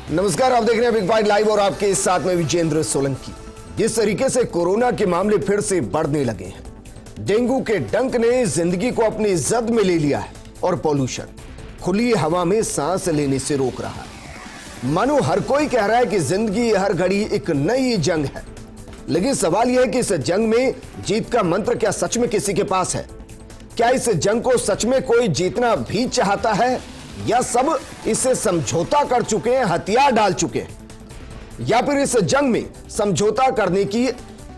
नमस्कार, आप देख रहे हैं बिग बाइट लाइव और आपके साथ में विजेंद्र सोलंकी। जिस तरीके से कोरोना के मामले फिर से बढ़ने लगे हैं, डेंगू के डंक ने जिंदगी को अपनी जद में ले लिया है और पॉल्यूशन खुली हवा में सांस लेने से रोक रहा है। मानो हर कोई कह रहा है कि जिंदगी हर घड़ी एक नई जंग है, लेकिन सवाल यह है कि इस जंग में जीत का मंत्र क्या सच में किसी के पास है? क्या इस जंग को सच में कोई जीतना भी चाहता है, या सब इससे समझौता कर चुके हैं, हथियार डाल चुके हैं, या फिर इस जंग में समझौता करने की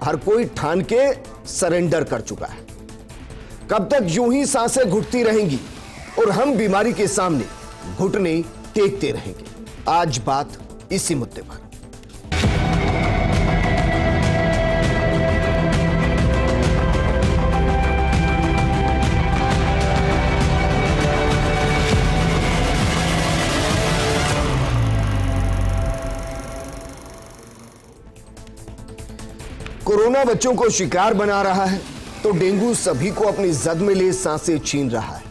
हर कोई ठान के सरेंडर कर चुका है? कब तक यूं ही सांसें घुटती रहेंगी और हम बीमारी के सामने घुटने टेकते रहेंगे? आज बात इसी मुद्दे पर। कोरोना बच्चों को शिकार बना रहा है तो डेंगू सभी को अपनी जद में ले सांसें छीन रहा है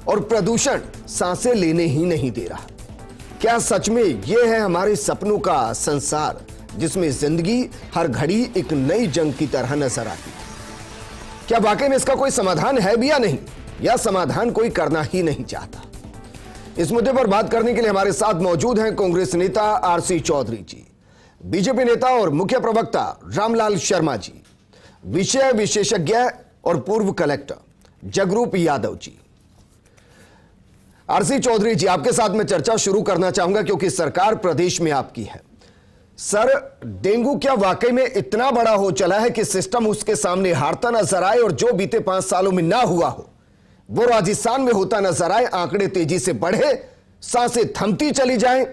और प्रदूषण सांसें लेने ही नहीं दे रहा। क्या सच में यह है हमारे सपनों का संसार जिसमें जिंदगी हर घड़ी एक नई जंग की तरह नजर आती है? क्या वाकई में इसका कोई समाधान है भी या नहीं, या समाधान कोई करना ही नहीं चाहता? इस मुद्दे पर बात करने के लिए हमारे साथ मौजूद हैं कांग्रेस नेता आरसी चौधरी जी, बीजेपी नेता और मुख्य प्रवक्ता रामलाल शर्मा जी, विषय विशेषज्ञ और पूर्व कलेक्टर जगरूप यादव जी। आरसी चौधरी जी, आपके साथ में चर्चा शुरू करना चाहूंगा क्योंकि सरकार प्रदेश में आपकी है। सर, डेंगू क्या वाकई में इतना बड़ा हो चला है कि सिस्टम उसके सामने हारता नजर आए और जो बीते 5 सालों में ना हुआ हो वो राजस्थान में होता नजर आए? आंकड़े तेजी से बढ़े, सांसें थमती चली जाएं,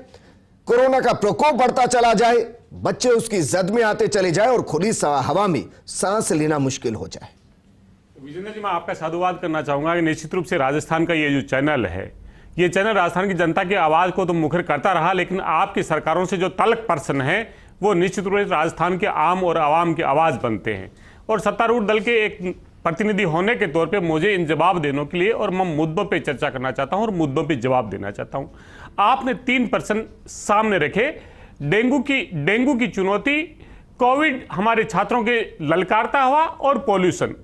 कोरोना का प्रकोप बढ़ता चला जाए, बच्चे उसकी जद में आते चले जाए और खुली हवा में सांस लेना मुश्किल हो जाए। विजेंद्र जी, मैं आपका साधुवाद करना चाहूंगा कि निश्चित रूप से राजस्थान का ये जो चैनल है, ये चैनल राजस्थान की जनता की आवाज को तो मुखर करता रहा, लेकिन आपकी सरकारों से जो तलक पर्सन है वो निश्चित रूप से राजस्थान के आम और आवाम की आवाज बनते हैं। और सत्तारूढ़ दल के एक प्रतिनिधि होने के तौर पे मुझे इन जवाब देने के लिए और मैं मुद्दों पे चर्चा करना चाहता हूं और मुद्दों पे जवाब देना चाहता हूं। आपने 3% सामने रखे। डेंगू की चुनौती, कोविड हमारे छात्रों के ललकारता हुआ और पॉल्यूशन,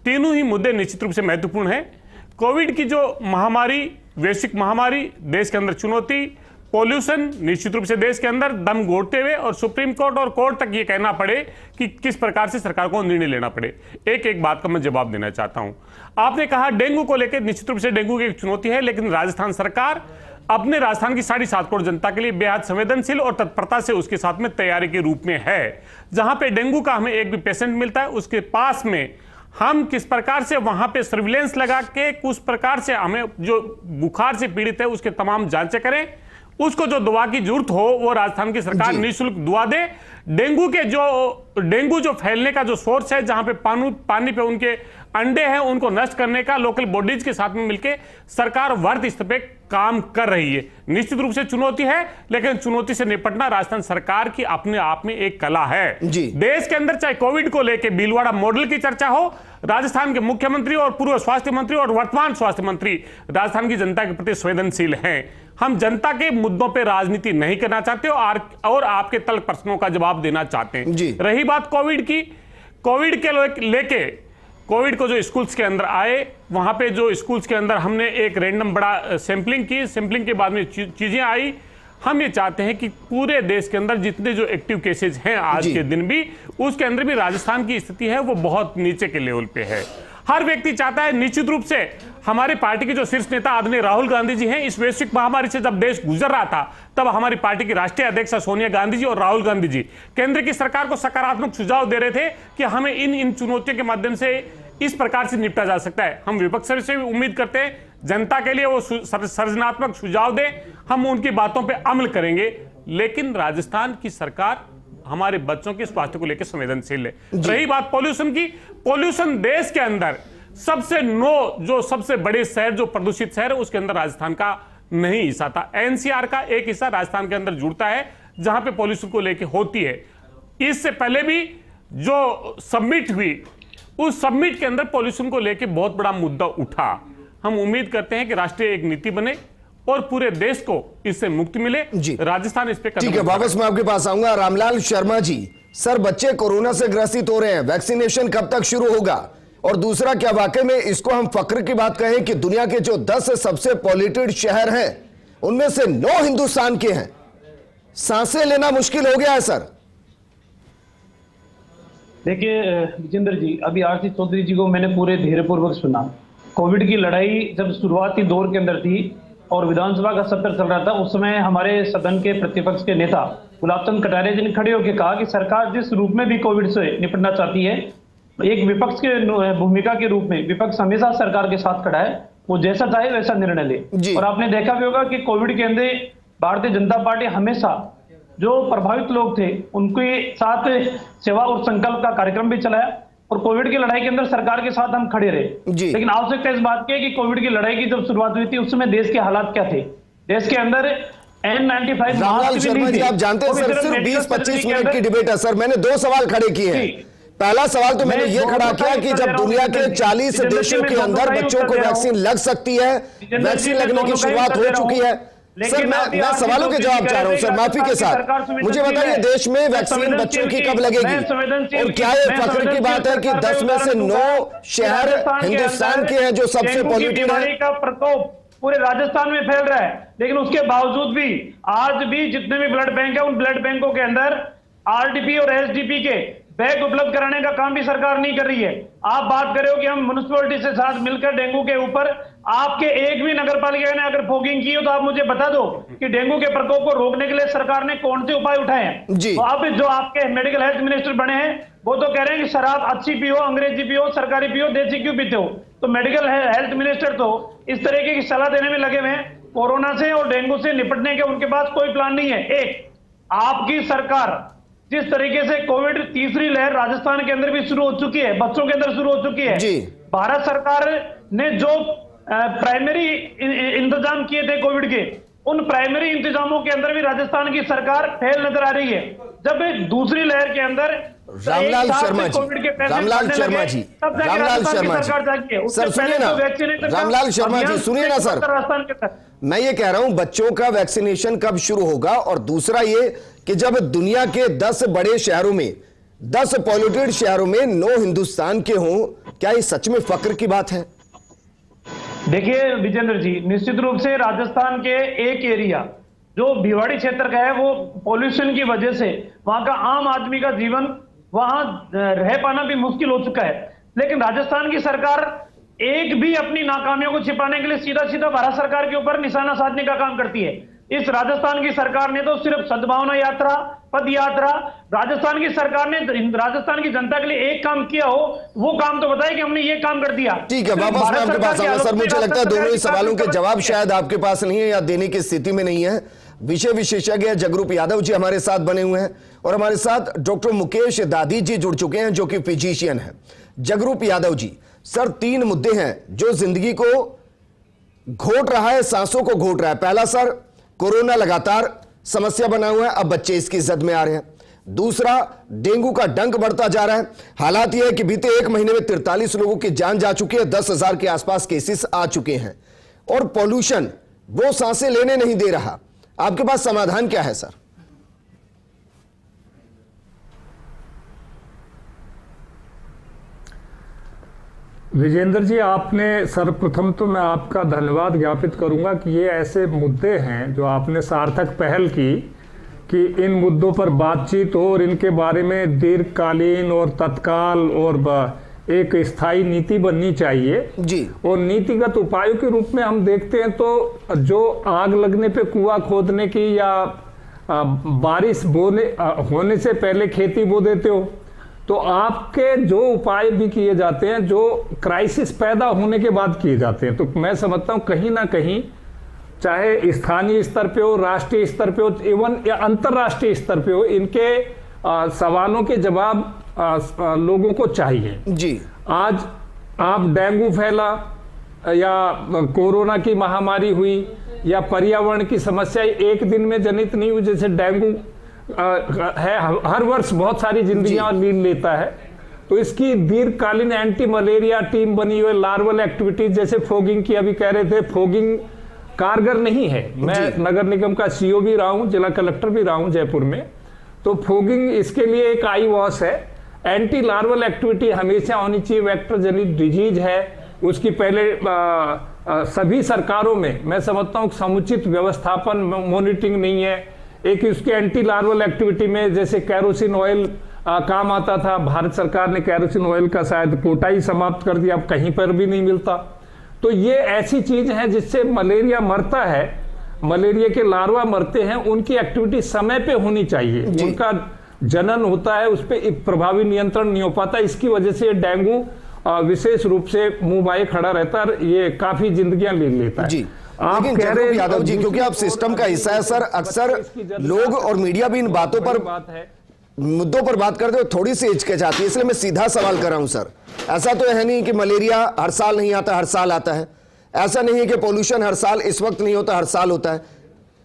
तीनों ही मुद्दे निश्चित रूप से महत्वपूर्ण हैं। कोविड की जो महामारी, वैश्विक महामारी, देश के अंदर चुनौती, पॉल्यूशन निश्चित रूप से देश के अंदर दम घोटते हुए और सुप्रीम कोर्ट और कोर्ट तक ये कहना पड़े कि किस प्रकार से सरकार को निर्णय लेना पड़े। एक एक बात का मैं जवाब देना चाहता हूं। आपने कहा डेंगू को लेकर निश्चित रूप से डेंगू की एक चुनौती है, लेकिन राजस्थान सरकार अपने राजस्थान की 7.5 करोड़ जनता के लिए बेहद संवेदनशील और तत्परता से उसके साथ में तैयारी के रूप में है। जहां पे डेंगू का हमें एक भी पेशेंट मिलता है, उसके पास में हम किस प्रकार से वहां पे सर्विलेंस लगा के कुछ प्रकार से हमें जो बुखार से पीड़ित है उसके तमाम जांचें करें, उसको जो दवा की जरूरत हो वो राजस्थान की सरकार निःशुल्क दवा दे। डेंगू जो फैलने का जो सोर्स है, जहां पे पानी पे उनके अंडे हैं, उनको नष्ट करने का लोकल बॉडीज के साथ में मिलकर सरकार वर्त स्तर पे काम कर रही है। निश्चित रूप से चुनौती है, लेकिन चुनौती से निपटना राजस्थान सरकार की अपने आप में एक कला है। देश के अंदर चाहे कोविड को लेकर भीलवाड़ा मॉडल की चर्चा हो, राजस्थान के मुख्यमंत्री और पूर्व स्वास्थ्य मंत्री और वर्तमान स्वास्थ्य मंत्री राजस्थान की जनता के प्रति संवेदनशील हैं। हम जनता के मुद्दों पे राजनीति नहीं करना चाहते और आपके तल्ख प्रश्नों का जवाब देना चाहते हैं। रही बात कोविड की, कोविड के लेके कोविड को जो स्कूल्स के अंदर आए, वहां पे जो स्कूल्स के अंदर हमने एक रैंडम बड़ा सैंपलिंग की, सैंपलिंग के बाद में चीजें आई। हम ये चाहते हैं कि पूरे देश के अंदर जितने जो एक्टिव केसेज हैं आज के दिन भी, उसके अंदर भी राजस्थान की स्थिति है वो बहुत नीचे के लेवल पे है। हर व्यक्ति चाहता है, निश्चित रूप से हमारी पार्टी के जो शीर्ष नेता आदरणीय राहुल गांधी जी हैं, इस वैश्विक महामारी से जब देश गुजर रहा था तब हमारी पार्टी की राष्ट्रीय अध्यक्ष सोनिया गांधी जी और राहुल गांधी जी केंद्र की सरकार को सकारात्मक सुझाव दे रहे थे कि हमें इन चुनौतियों के माध्यम से इस प्रकार से निपटा जा सकता है। हम विपक्ष से भी उम्मीद करते हैं जनता के लिए वो सृजनात्मक सुझाव दें, हम उनकी बातों पर अमल करेंगे। लेकिन राजस्थान की सरकार हमारे बच्चों के स्वास्थ्य को लेकर संवेदनशील है। रही बात पॉल्यूशन की, पॉल्यूशन देश के अंदर सबसे बड़े शहर जो प्रदूषित शहर है उसके अंदर राजस्थान का नहीं हिस्सा था। एनसीआर का एक हिस्सा राजस्थान के अंदर जुड़ता है जहां पे पॉल्यूशन को लेकर होती है। इससे पहले भी जो सबमिट हुई, उस सबमिट के अंदर पॉल्यूशन को लेकर बहुत बड़ा मुद्दा उठा। हम उम्मीद करते हैं कि राष्ट्रीय एक नीति बने और पूरे देश को इससे मुक्ति मिले। जी। राजस्थान इस पे कदम ठीक है, वापस मैं आपके पास आऊंगा। रामलाल शर्मा जी, सर बच्चे कोरोना से ग्रसित हो रहे हैं, वैक्सीनेशन कब तक शुरू होगा? और दूसरा, क्या वाकई में इसको हम फक्र की बात कहें कि दुनिया के जो 10 सबसे पॉल्यूटेड शहर हैं उनमें से 9 हिंदुस्तान के हैं? सांसें लेना मुश्किल हो गया है सर। देखिए विजेंद्र जी, अभी आरसी चौधरी जी को मैंने पूरे धैर्यपूर्वक सुना। कोविड की लड़ाई जब शुरुआती दौर के अंदर थी और विधानसभा का सत्र चल रहा था, उस समय हमारे सदन के प्रतिपक्ष के नेता गुलाब चंद कटारिया जी ने खड़े होकर कहा कि सरकार जिस रूप में भी कोविड से निपटना चाहती है, एक विपक्ष के भूमिका के रूप में विपक्ष हमेशा सरकार के साथ खड़ा है, वो जैसा चाहे वैसा निर्णय ले। और आपने देखा भी होगा कि कोविड के अंदर भारतीय जनता पार्टी हमेशा जो प्रभावित लोग थे उनके साथ सेवा और संकल्प का कार्यक्रम भी चलाया और कोविड की लड़ाई के अंदर सरकार के साथ हम खड़े रहे। लेकिन आवश्यकता इस बात की है कि कोविड की लड़ाई की जब शुरुआत हुई थी उस समय देश के हालात क्या थे? देश के अंदर N95 रामलाल शर्मा जी, आप जानते हैं सर, सिर्फ 20-25 मिनट की डिबेट है सर। मैंने 2 सवाल खड़े किए हैं। पहला सवाल तो मैंने ये खड़ा किया कि जब दुनिया के 40 देशों के अंदर बच्चों को वैक्सीन लग सकती है, वैक्सीन लगने की शुरुआत हो चुकी है। सर मैं सवालों के जवाब चाह रहा हूं सर, माफी के साथ। मुझे बताइए, देश में वैक्सीन बच्चों की कब लगेगी? और क्या ये फख्र की बात है कि 10 में से 9 शहर हिंदुस्तान के हैं जो सबसे पॉल्यूटेड है? का प्रकोप पूरे राजस्थान में फैल रहा है, लेकिन उसके बावजूद भी आज भी जितने भी ब्लड बैंक है उन ब्लड बैंकों के अंदर आरडीपी और एसडीपी के बैग उपलब्ध कराने का काम भी सरकार नहीं कर रही है। आप बात कर रहे हो कि हम म्युनिसिपैलिटी से साथ मिलकर डेंगू के ऊपर, आपके एक भी नगर पालिका ने अगर फॉगिंग की हो तो आप मुझे बता दो कि डेंगू के प्रकोप को रोकने के लिए सरकार ने कौन से उपाय उठाए हैं। तो अब जो आपके मेडिकल हेल्थ मिनिस्टर बने हैं वो तो कह रहे हैं कि शराब अच्छी पियो, अंग्रेजी पियो, सरकारी पियो, देसी क्यों पीते हो? तो मेडिकल हेल्थ मिनिस्टर तो इस तरीके की सलाह देने में लगे हुए हैं। कोरोना से और डेंगू से निपटने के उनके पास कोई प्लान नहीं है। एक, आपकी सरकार जिस तरीके से कोविड तीसरी लहर राजस्थान के अंदर भी शुरू हो चुकी है, बच्चों के अंदर शुरू हो चुकी है, भारत सरकार ने जो प्राइमरी इंतजाम किए थे कोविड के, उन प्राइमरी इंतजामों के अंदर भी राजस्थान की सरकार फेल नजर आ रही है। जब दूसरी लहर के अंदर रामलाल शर्मा जी, रामलाल शर्मा जी, रामलाल शर्मा जी, सर सुनिए ना, रामलाल शर्मा जी सुनिए ना सर, मैं ये कह रहा हूं बच्चों का वैक्सीनेशन कब शुरू होगा? और दूसरा ये कि जब दुनिया के 10 बड़े शहरों में, 10 पॉल्यूटेड शहरों में 9 हिंदुस्तान के हों, क्या ये सच में फक्र की बात है? देखिए विजेंद्र जी, निश्चित रूप से राजस्थान के एक एरिया जो भिवाड़ी क्षेत्र का है वो पॉल्यूशन की वजह से वहां का आम आदमी का जीवन वहां रह पाना भी मुश्किल हो चुका है। लेकिन राजस्थान की सरकार एक भी अपनी नाकामियों को छिपाने के लिए सीधा सीधा भारत सरकार के ऊपर निशाना साधने का काम करती है। इस राजस्थान की सरकार ने तो सिर्फ सद्भावना यात्रा, पद यात्रा, राजस्थान की सरकार ने राजस्थान की जनता के लिए एक काम किया हो वो काम तो बताए कि हमने ये काम कर दिया। ठीक है, वापस मैं आपके पास आऊंगा सर। मुझे लगता है दोनों ही सवालों के जवाब शायद आपके पास नहीं है या देने की स्थिति में नहीं है। विषय विशेषज्ञ जगरूप यादव जी हमारे साथ बने हुए हैं और हमारे साथ डॉक्टर मुकेश दादी जी जुड़ चुके हैं जो कि फिजिशियन है। जगरूप यादव जी, सर 3 मुद्दे हैं जो जिंदगी को घोट रहा है, सांसों को घोट रहा है। पहला सर, कोरोना लगातार समस्या बना हुआ है, अब बच्चे इसकी जद में आ रहे हैं। दूसरा, डेंगू का डंक बढ़ता जा रहा है। हालात यह है कि बीते 1 महीने में 43 लोगों की जान जा चुकी है, 10,000 के आसपास केसेस आ चुके हैं। और पॉल्यूशन वो सांसें लेने नहीं दे रहा। आपके पास समाधान क्या है सर? विजेंद्र जी, आपने सर्वप्रथम तो मैं आपका धन्यवाद ज्ञापित करूंगा कि ये ऐसे मुद्दे हैं जो आपने सार्थक पहल की कि इन मुद्दों पर बातचीत हो और इनके बारे में दीर्घकालीन और तत्काल और एक स्थायी नीति बननी चाहिए जी। और नीतिगत उपायों के रूप में हम देखते हैं तो जो आग लगने पे कुआं खोदने की या बारिश होने से पहले खेती बो देते हो, तो आपके जो उपाय भी किए जाते हैं जो क्राइसिस पैदा होने के बाद किए जाते हैं, तो मैं समझता हूं कहीं ना कहीं चाहे स्थानीय स्तर पे हो, राष्ट्रीय स्तर पे हो, इवन या अंतर्राष्ट्रीय स्तर पे हो, इनके सवालों के जवाब लोगों को चाहिए जी। आज आप डेंगू फैला या कोरोना की महामारी हुई या पर्यावरण की समस्या एक दिन में जनित नहीं हुई, जैसे डेंगू है हर वर्ष बहुत सारी जिंदगियां लीन लेता है, तो इसकी दीर्घकालीन एंटी मलेरिया टीम बनी हुई, लार्वल एक्टिविटीज जैसे फोगिंग की अभी कह रहे थे, फोगिंग कारगर नहीं है। मैं नगर निगम का सीओ भी रहा हूं, जिला कलेक्टर भी रहा हूं जयपुर में। तो फोगिंग इसके लिए एक आई वॉश है। एंटी लार्वल एक्टिविटी हमेशा होनी चाहिए। वेक्टर जनित डिजीज है, उसकी पहले सभी सरकारों में मैं समझता हूँ समुचित व्यवस्थापन मॉनिटरिंग नहीं है। एक उसके एंटी लार्वल एक्टिविटी में जैसे कैरोसिन ऑयल काम आता था, भारत सरकार ने कैरोसिन ऑयल का शायद कोटा ही समाप्त कर दिया, अब कहीं पर भी नहीं मिलता। तो ये ऐसी चीज है जिससे मलेरिया मरता है, मलेरिया के लार्वा मरते हैं, उनकी एक्टिविटी समय पे होनी चाहिए। उनका जनन होता है, उस पर प्रभावी नियंत्रण नहीं हो पाता। इसकी वजह से डेंगू विशेष रूप से मुंह बाए खड़ा रहता है, ये काफी जिंदगियां ले लेता है। जी आप कह रहे हैं यादव जी, क्योंकि आप सिस्टम का हिस्सा है सर, अक्सर लोग और मीडिया भी इन बातों पर मुद्दों पर बात करते हुए थोड़ी सी हिचकिचाती है, इसलिए मैं सीधा सवाल कर रहा हूं सर। ऐसा तो है नहीं कि मलेरिया हर साल नहीं आता, हर साल आता है। ऐसा नहीं है कि पोल्यूशन हर साल इस वक्त नहीं होता, हर साल होता है।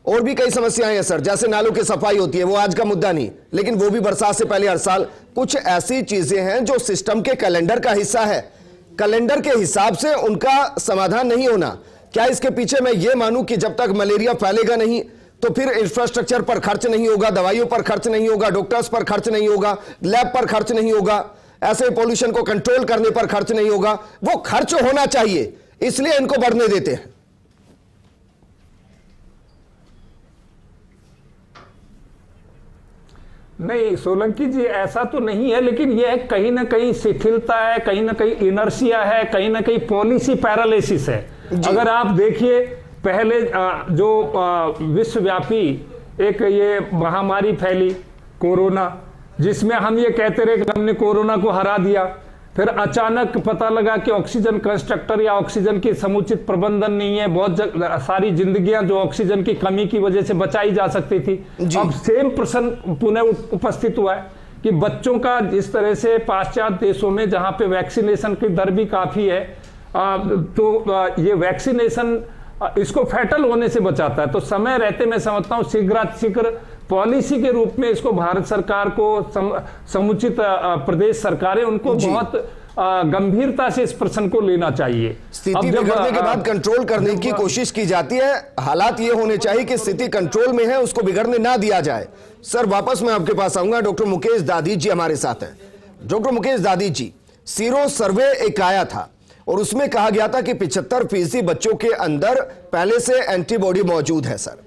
और भी कई समस्याएं हैं सर, जैसे नालों की सफाई होती है, वो आज का मुद्दा नहीं, लेकिन वो भी बरसात से पहले हर साल। कुछ ऐसी चीजें हैं जो सिस्टम के कैलेंडर का हिस्सा है, कैलेंडर के हिसाब से उनका समाधान नहीं होना। क्या इसके पीछे मैं ये मानूं कि जब तक मलेरिया फैलेगा नहीं तो फिर इंफ्रास्ट्रक्चर पर खर्च नहीं होगा, दवाइयों पर खर्च नहीं होगा, डॉक्टर्स पर खर्च नहीं होगा, लैब पर खर्च नहीं होगा, ऐसे पोल्यूशन को कंट्रोल करने पर खर्च नहीं होगा? वो खर्च होना चाहिए, इसलिए इनको बढ़ने देते हैं। नहीं सोलंकी जी, ऐसा तो नहीं है, लेकिन यह कहीं ना कहीं शिथिलता है, कहीं ना कहीं इनर्शिया है, कहीं ना कहीं पॉलिसी पैरालिसिस है। अगर आप देखिए पहले जो विश्वव्यापी एक ये महामारी फैली कोरोना, जिसमें हम ये कहते रहे कि हमने कोरोना को हरा दिया, फिर अचानक पता लगा कि ऑक्सीजन कंस्ट्रक्टर या ऑक्सीजन की समुचित प्रबंधन नहीं है, बहुत सारी जिंदगियां जो ऑक्सीजन की कमी की वजह से बचाई जा सकती थी। अब सेम प्रश्न पुनः उपस्थित हुआ है कि बच्चों का जिस तरह से पाश्चात्य देशों में जहां पे वैक्सीनेशन की दर भी काफी है, तो ये वैक्सीनेशन इसको फैटल होने से बचाता है। तो समय रहते मैं समझता हूँ शीघ्र पॉलिसी के रूप में इसको भारत सरकार को समुचित प्रदेश सरकारें उनको बहुत गंभीरता से इस प्रश्न को लेना चाहिए। स्थिति बिगड़ने के बाद कंट्रोल करने की कोशिश की जाती है। हालात ये होने चाहिए कि स्थिति कंट्रोल में है, उसको बिगड़ने ना दिया जाए। सर वापस मैं आपके पास आऊंगा। डॉक्टर मुकेश दादी जी हमारे साथ हैं। डॉक्टर मुकेश दादी जी, सीरो सर्वे एक आया था और उसमें कहा गया था कि 75% बच्चों के अंदर पहले से एंटीबॉडी मौजूद है सर।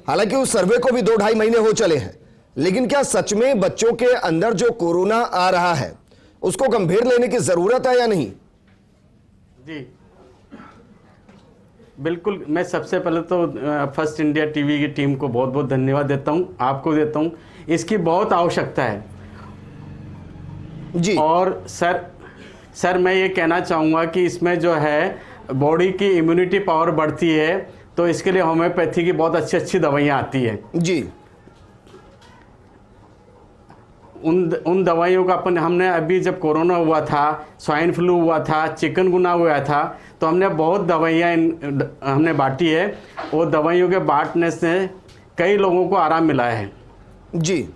हालांकि उस सर्वे को भी 2-2.5 महीने हो चले हैं, लेकिन क्या सच में बच्चों के अंदर जो कोरोना आ रहा है उसको गंभीर लेने की जरूरत है या नहीं? जी बिल्कुल। मैं सबसे पहले तो फर्स्ट इंडिया टीवी की टीम को बहुत बहुत धन्यवाद देता हूं, आपको देता हूं। इसकी बहुत आवश्यकता है जी। और सर मैं ये कहना चाहूँगा कि इसमें जो है बॉडी की इम्यूनिटी पावर बढ़ती है, तो इसके लिए होम्योपैथी की बहुत अच्छी दवाइयाँ आती है जी। उन दवाइयों का हमने अभी जब कोरोना हुआ था, स्वाइन फ्लू हुआ था, चिकनगुना हुआ था, तो हमने बहुत दवाइयाँ हमने बांटी है। वो दवाइयों के बांटने से कई लोगों को आराम मिला है जी।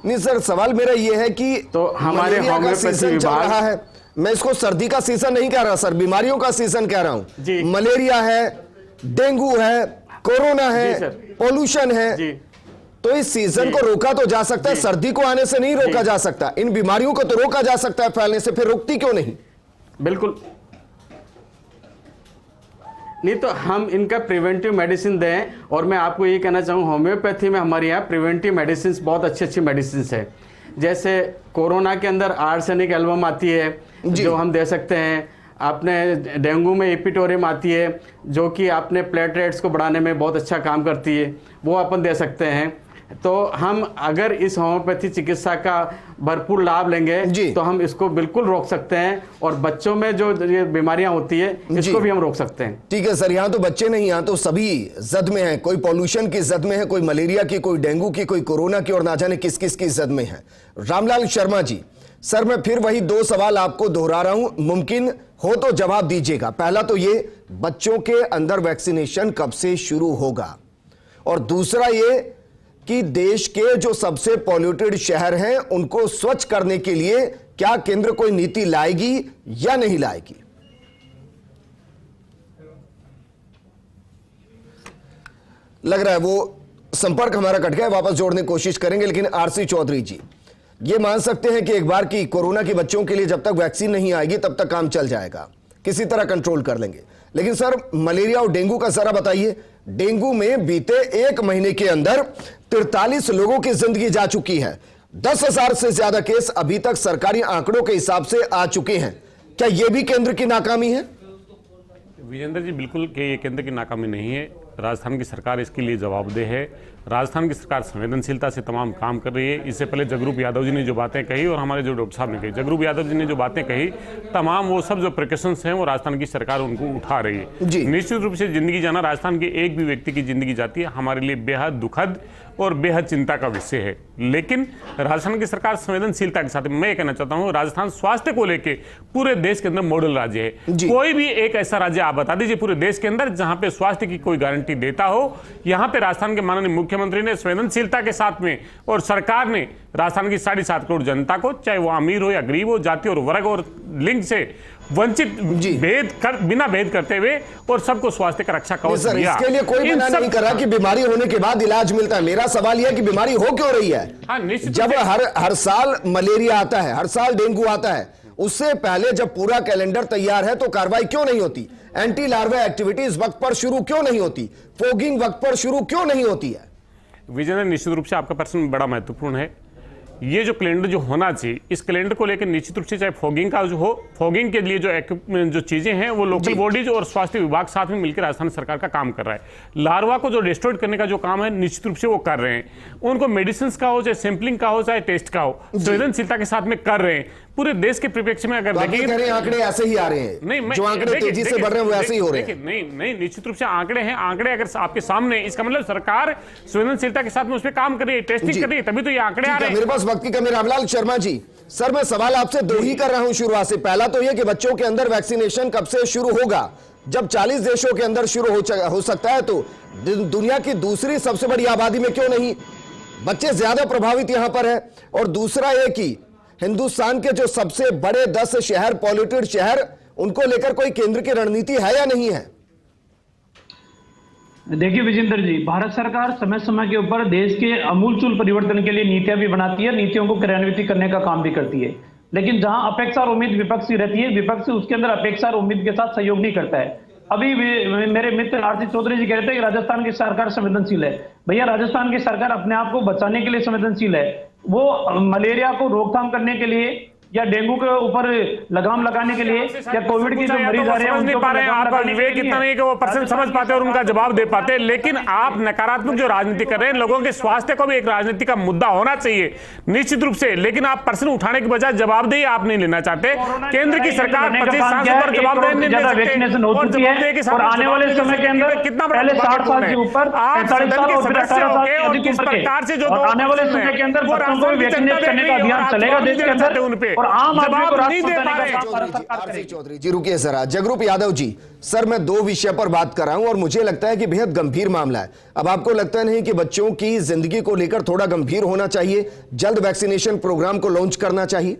नहीं सर, सवाल मेरा ये है कि तो हमारे होम्योपैथी विभाग है, मैं इसको सर्दी का सीजन नहीं कह रहा सर, बीमारियों का सीजन कह रहा हूं। मलेरिया है, डेंगू है, कोरोना है, पोल्यूशन है जी। तो इस सीजन को रोका तो जा सकता है, सर्दी को आने से नहीं रोका जा सकता। इन बीमारियों को तो रोका जा सकता है फैलने से, फिर रुकती क्यों नहीं? बिल्कुल नहीं, तो हम इनका प्रिवेंटिव मेडिसिन दें। और मैं आपको ये कहना चाहूँ, होम्योपैथी में हमारे यहाँ प्रिवेंटिव मेडिसिन बहुत अच्छी मेडिसिन है। जैसे कोरोना के अंदर आर्सेनिक एल्बम आती है जो हम दे सकते हैं। आपने डेंगू में एपिटोरियम आती है जो कि आपने प्लेटलेट्स को बढ़ाने में बहुत अच्छा काम करती है, वो अपन दे सकते हैं। तो हम अगर इस होम्योपैथी चिकित्सा का भरपूर लाभ लेंगे तो हम इसको बिल्कुल रोक सकते हैं, और बच्चों में जो ये बीमारियां होती है इसको भी हम रोक सकते हैं। ठीक है सर, यहाँ तो बच्चे नहीं, यहाँ तो सभी जद में हैं। कोई पॉल्यूशन की जद में है, कोई मलेरिया की, कोई डेंगू की, कोई कोरोना की, और ना जाने किस किस की जद में है। रामलाल शर्मा जी, सर मैं फिर वही 2 सवाल आपको दोहरा रहा हूं, मुमकिन हो तो जवाब दीजिएगा। पहला तो ये, बच्चों के अंदर वैक्सीनेशन कब से शुरू होगा? और दूसरा ये कि देश के जो सबसे पॉल्यूटेड शहर हैं उनको स्वच्छ करने के लिए क्या केंद्र कोई नीति लाएगी या नहीं लाएगी? लग रहा है वो संपर्क हमारा कट गया, वापस जोड़ने की कोशिश करेंगे। लेकिन आरसी चौधरी जी, ये मान सकते हैं कि एक बार की कोरोना के बच्चों के लिए जब तक वैक्सीन नहीं आएगी तब तक काम चल जाएगा, किसी तरह कंट्रोल कर लेंगे। लेकिन सर, मलेरिया और डेंगू का जरा बताइए। डेंगू में बीते 1 महीने के अंदर 43 लोगों की जिंदगी जा चुकी है। 10,000 से ज्यादा केस अभी तक सरकारी आंकड़ों के हिसाब से आ चुके हैं। क्या यह भी केंद्र की नाकामी है? विजेंद्र जी, बिल्कुल कि ये केंद्र की नाकामी नहीं है। राजस्थान की सरकार इसके लिए जवाबदेह है। राजस्थान की सरकार संवेदनशीलता से तमाम काम कर रही है। इससे पहले जगरूप यादव जी ने जो बातें कही और हमारे जो डॉक्टर साहब ने कही, जगरूप यादव जी ने जो बातें कही, तमाम वो सब जो प्रिकॉशंस हैं वो राजस्थान की सरकार उनको उठा रही है। निश्चित रूप से जिंदगी जाना राजस्थान के एक भी व्यक्ति की जिंदगी जाती है हमारे लिए बेहद दुखद और बेहद चिंता का विषय है। लेकिन राजस्थान की सरकार संवेदनशीलता के साथ, मैं ये कहना चाहता हूँ, राजस्थान स्वास्थ्य को लेके पूरे देश के अंदर मॉडल राज्य है। कोई भी एक ऐसा राज्य आप बता दीजिए पूरे देश के अंदर जहां पे स्वास्थ्य की कोई गारंटी देता हो। यहां पे राजस्थान के माननीय मुख्यमंत्री ने संवेदनशीलता के साथ में और सरकार ने राजस्थान की 7.5 करोड़ जनता को, चाहे वो अमीर हो या गरीब हो, जाति और वर्ग और लिंग से वंचित बिना भेद करते हुए और सबको स्वास्थ्य का रक्षा कवच दिया। इसके लिए कोई मना नहीं कर रहा कि बीमारी होने के बाद इलाज मिलता है। मेरा सवाल यह है कि बीमारी हो क्यों रही है? जब हर साल मलेरिया आता है, हर साल डेंगू आता है, उससे पहले जब पूरा कैलेंडर तैयार है तो कार्रवाई क्यों नहीं होती? एंटी लार्वा एक्टिविटीज वक्त पर शुरू क्यों नहीं होती? फोगिंग वक्त पर शुरू क्यों नहीं होती है? विजय, निश्चित रूप से आपका प्रश्न बड़ा महत्वपूर्ण है। ये जो कैलेंडर जो होना चाहिए, इस कैलेंडर को लेकर निश्चित रूप से चाहे फॉगिंग का जो हो, फॉगिंग के लिए जो चीजें हैं वो लोकल बॉडीज और स्वास्थ्य विभाग साथ में मिलकर राजस्थान सरकार का काम कर रहा है। लार्वा को जो डिस्ट्रॉय करने का जो काम है निश्चित रूप से वो कर रहे हैं। उनको मेडिसिन का हो, चाहे सैंपलिंग का हो, चाहे टेस्ट का हो, संवेदनशीलता के साथ में कर रहे हैं। पूरे देश के परिप्रेक्ष्य में अगर देखेंगे आंकड़े ऐसे ही आ रहे हैं, नहीं जो आंकड़े तेजी से बढ़ रहे हैं वो ऐसे ही हो रहे हैं। नहीं, निश्चित रूप से आंकड़े हैं। आंकड़े अगर आपके सामने, इसका मतलब सरकार संवेदनशीलता के साथ में उस पर काम कर रही है, टेस्टिंग कर रही है, तभी तो ये आंकड़े आ रहे हैं। मेरे पास वक्त की कमी। रामलाल शर्मा जी, सर मैं सवाल आपसे 2 ही कर रहा हूं शुरुआत से। पहला तो यह कि बच्चों के अंदर वैक्सीनेशन कब से शुरू होगा? जब 40 देशों के अंदर शुरू हो सकता है तो दुनिया की दूसरी सबसे बड़ी आबादी में क्यों नहीं? बच्चे ज्यादा प्रभावित यहां पर है। और दूसरा यह कि हिंदुस्तान के जो सबसे बड़े 10 शहर, पॉल्यूटेड शहर, उनको लेकर कोई केंद्र की रणनीति है या नहीं है? देखिए विजेंद्र जी, भारत सरकार समय समय के ऊपर देश के अमूलचूल परिवर्तन के लिए नीतियां भी बनाती है, नीतियों को क्रियान्वित करने का काम भी करती है। लेकिन जहां अपेक्षा और उम्मीद विपक्ष की रहती है, विपक्ष उसके अंदर अपेक्षा और उम्मीद के साथ सहयोग नहीं करता है। अभी मेरे मित्र आरसी चौधरी जी कहते हैं कि राजस्थान की सरकार संवेदनशील है। भैया, राजस्थान की सरकार अपने आप को बचाने के लिए संवेदनशील है। वो मलेरिया को रोकथाम करने के लिए या डेंगू के ऊपर लगाम लगाने के लिए या कोविड की जो मरीज आ रहे हैं नहीं पा रहे हैं, आपका विवेक इतना नहीं कि वो पर्सन समझ पाते और उनका जवाब दे पाते। लेकिन आप नकारात्मक जो राजनीति कर रहे हैं, लोगों के स्वास्थ्य को भी एक राजनीति का मुद्दा होना चाहिए निश्चित रूप से। लेकिन आप प्रश्न उठाने के बजाय जवाबदेही आप नहीं लेना चाहते। केंद्र की सरकार 25 सांसदों पर जवाबदेही नहीं ले सकते और आने वाले समय के अंदर कितना पहले 60 साल के ऊपर आप सदन के सदस्य होंगे और किस प्रकार से जो आने वाले समय के अंदर बच्चों को वैक्सीनेट करने का अभियान चलेगा देश के अंदर उन पे, और आम आदमी को राहत पहुंचाने का काम सरकार करेगी। चौधरी जी रुकिए जरा। जगरूप यादव जी, सर मैं 2 विषय पर बात कर रहा हूं और मुझे लगता है कि बेहद गंभीर मामला है। अब आपको लगता नहीं कि बच्चों की जिंदगी को लेकर थोड़ा गंभीर होना चाहिए, जल्द वैक्सीनेशन प्रोग्राम को लॉन्च करना चाहिए?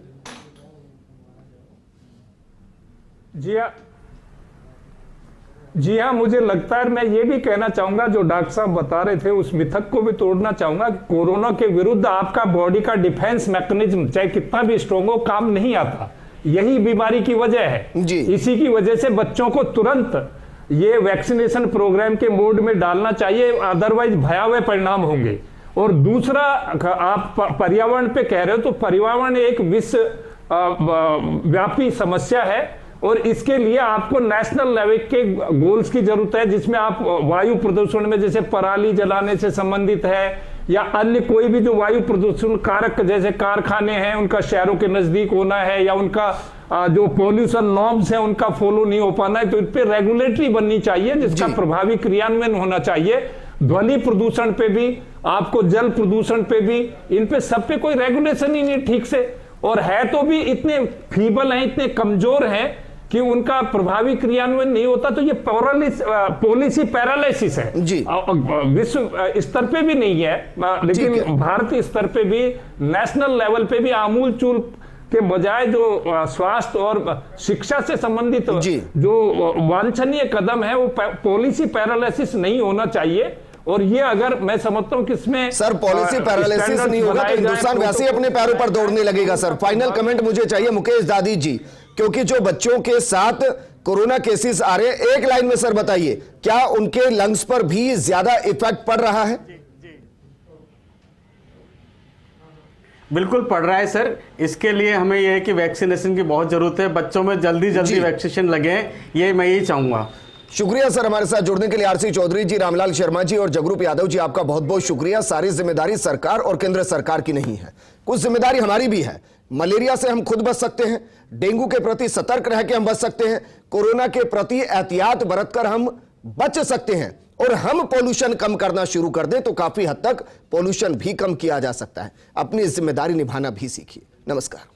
जी हाँ, मुझे लगता है। मैं ये भी कहना चाहूंगा, जो डॉक्टर साहब बता रहे थे उस मिथक को भी तोड़ना चाहूंगा। कोरोना के विरुद्ध आपका बॉडी का डिफेंस मैकेनिज्म चाहे कितना भी स्ट्रॉन्ग हो, काम नहीं आता। यही बीमारी की वजह है जी। इसी की वजह से बच्चों को तुरंत ये वैक्सीनेशन प्रोग्राम के मोड में डालना चाहिए, अदरवाइज भयावह परिणाम होंगे। और दूसरा, आप पर्यावरण पे कह रहे हो, तो पर्यावरण एक विश्व व्यापी समस्या है और इसके लिए आपको नेशनल लेवल के गोल्स की जरूरत है, जिसमें आप वायु प्रदूषण में जैसे पराली जलाने से संबंधित है या अन्य कोई भी जो वायु प्रदूषण कारक जैसे कारखाने हैं उनका शहरों के नजदीक होना है या उनका जो पॉल्यूशन नॉर्म्स है उनका फॉलो नहीं हो पाना है, तो इन पे रेगुलेटरी बननी चाहिए जिसका प्रभावी क्रियान्वयन होना चाहिए। ध्वनि प्रदूषण पे भी, आपको जल प्रदूषण पे भी, इन पे सब पे कोई रेगुलेशन ही नहीं ठीक से, और है तो भी इतने फीबल हैं, इतने कमजोर हैं कि उनका प्रभावी क्रियान्वयन नहीं होता। तो ये पॉलिसी पैरालिसिस है जी। विश्व स्तर पे भी नहीं है, लेकिन भारतीय स्तर पे भी, नेशनल लेवल पे भी आमूल चूल के बजाय जो स्वास्थ्य और शिक्षा से संबंधित जो वांछनीय कदम है वो पॉलिसी पैरालिसिस नहीं होना चाहिए। और ये अगर मैं समझता हूं कि इसमें सर पॉलिसी पैरालिसिस नहीं होगा तो हिंदुस्तान वैसे ही अपने पैरों पर दौड़ने लगेगा सर। फाइनल कमेंट मुझे चाहिए मुकेश दादी जी, क्योंकि जो बच्चों के साथ कोरोना केसेस आ रहे हैं, एक लाइन में सर बताइए, क्या उनके लंग्स पर भी ज्यादा इफेक्ट पड़ रहा है? बिल्कुल पड़ रहा है सर। इसके लिए हमें यह है कि वैक्सीनेशन की बहुत जरूरत है, बच्चों में जल्दी वैक्सीनेशन लगे, ये मैं यही चाहूंगा। शुक्रिया सर हमारे साथ जुड़ने के लिए। आरसी चौधरी जी, रामलाल शर्मा जी और जगरूप यादव जी, आपका बहुत बहुत शुक्रिया। सारी जिम्मेदारी सरकार और केंद्र सरकार की नहीं है, कुछ जिम्मेदारी हमारी भी है। मलेरिया से हम खुद बच सकते हैं, डेंगू के प्रति सतर्क रह के हम बच सकते हैं, कोरोना के प्रति एहतियात बरतकर हम बच सकते हैं, और हम पोल्यूशन कम करना शुरू कर दें तो काफी हद तक पोल्यूशन भी कम किया जा सकता है। अपनी जिम्मेदारी निभाना भी सीखिए। नमस्कार।